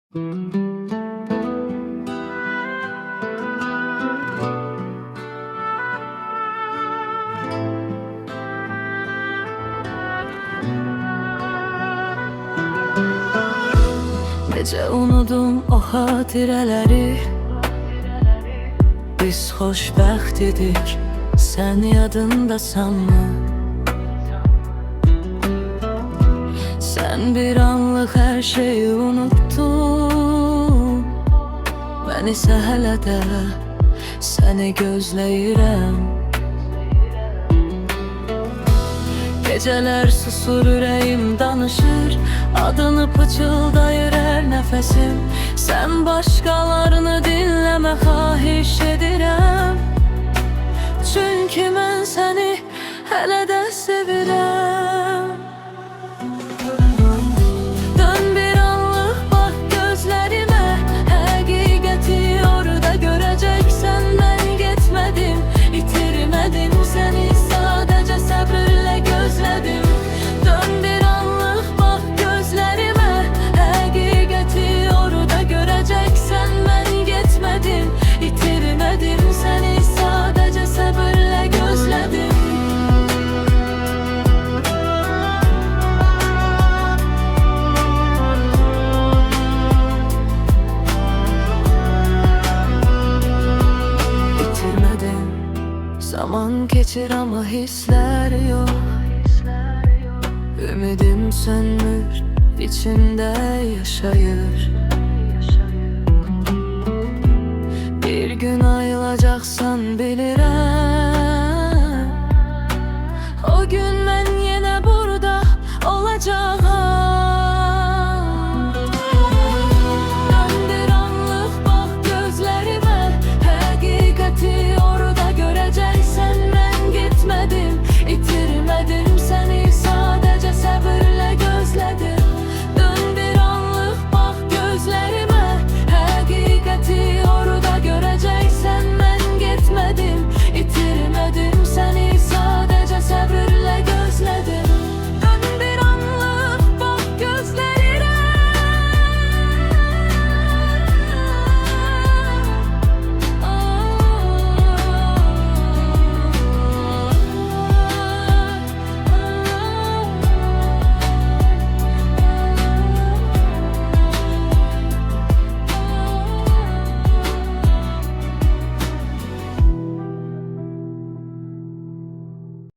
Necə unudum o xatirələri. Biz xoşbəxt idik, sən yadındasanmı? Sən bir anlıq hər şeyi unuttun. Mən isə hələ də səni gözləyirəm. Gecələr susur, ürəyim danışır, adını pıçıldayır hər nəfəsim. Sən başqalarını dinləmə, xahiş edirəm. Çünki mən səni hələ də sevirəm. Dön bir anlıq, bax gözlərimə, həqiqəti orada görəcəksən. Mən getmədim, itirmədim səni, sadəcə səbrlə gözlədim. Dön bir anlıq, bax gözlərimə, həqiqəti orada görəcəksən. Mən getmədim, itirmədim səni, sadəcə səbrlə gözlədim. İtirmədim, zaman keçir amma hisslər yox. Ümidim sönmür, içimdə yaşayır. Bir gün ayılacaqsan bilirəm.